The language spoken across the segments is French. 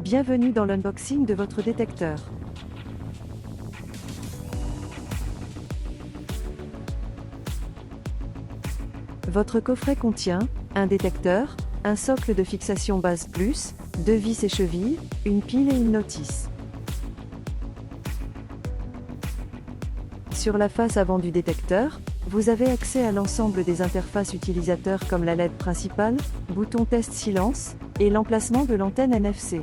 Bienvenue dans l'unboxing de votre détecteur. Votre coffret contient un détecteur, un socle de fixation base plus, 2 vis et chevilles, une pile et une notice. Sur la face avant du détecteur, vous avez accès à l'ensemble des interfaces utilisateurs comme la LED principale, bouton test silence, et l'emplacement de l'antenne NFC.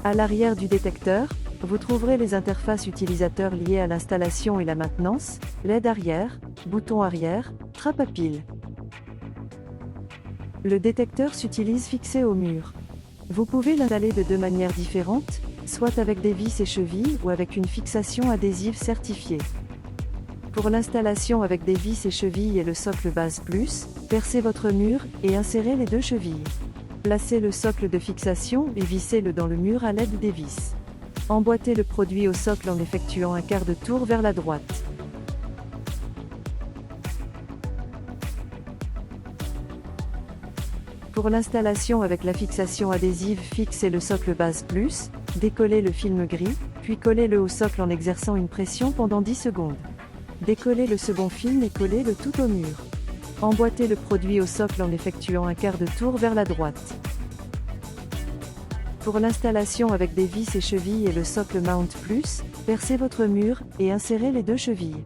À l'arrière du détecteur, vous trouverez les interfaces utilisateurs liées à l'installation et la maintenance, LED arrière, bouton arrière, trappe à pile. Le détecteur s'utilise fixé au mur. Vous pouvez l'installer de deux manières différentes, soit avec des vis et chevilles ou avec une fixation adhésive certifiée. Pour l'installation avec des vis et chevilles et le socle base plus, percez votre mur et insérez les deux chevilles. Placez le socle de fixation et vissez-le dans le mur à l'aide des vis. Emboîtez le produit au socle en effectuant un quart de tour vers la droite. Pour l'installation avec la fixation adhésive fixe et le socle base plus, décollez le film gris, puis collez-le au socle en exerçant une pression pendant 10 secondes. Décollez le second film et collez-le tout au mur. Emboîtez le produit au socle en effectuant un quart de tour vers la droite. Pour l'installation avec des vis et chevilles et le socle mount plus, percez votre mur et insérez les deux chevilles.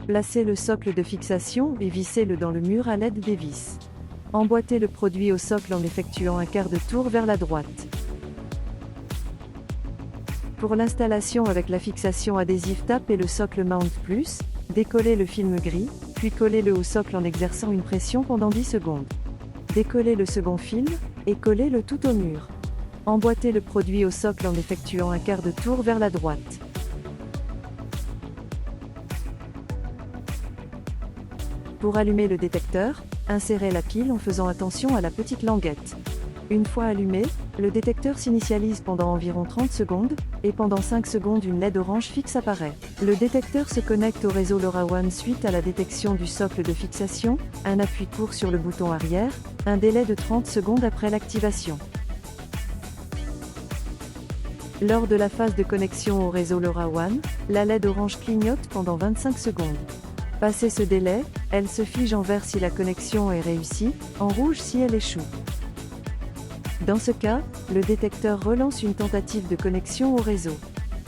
Placez le socle de fixation et vissez-le dans le mur à l'aide des vis. Emboîtez le produit au socle en effectuant un quart de tour vers la droite. Pour l'installation avec la fixation adhésive tape et le socle mount plus, décollez le film gris, puis collez-le au socle en exerçant une pression pendant 10 secondes. Décollez le second film, et collez-le tout au mur. Emboîtez le produit au socle en effectuant un quart de tour vers la droite. Pour allumer le détecteur, insérez la pile en faisant attention à la petite languette. Une fois allumé, le détecteur s'initialise pendant environ 30 secondes, et pendant 5 secondes une LED orange fixe apparaît. Le détecteur se connecte au réseau LoRaWAN suite à la détection du socle de fixation, un appui court sur le bouton arrière, un délai de 30 secondes après l'activation. Lors de la phase de connexion au réseau LoRaWAN, la LED orange clignote pendant 25 secondes. Passé ce délai, elle se fige en vert si la connexion est réussie, en rouge si elle échoue. Dans ce cas, le détecteur relance une tentative de connexion au réseau.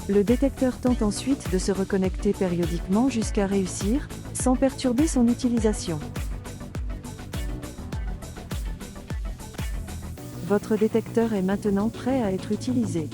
Le détecteur tente ensuite de se reconnecter périodiquement jusqu'à réussir, sans perturber son utilisation. Votre détecteur est maintenant prêt à être utilisé.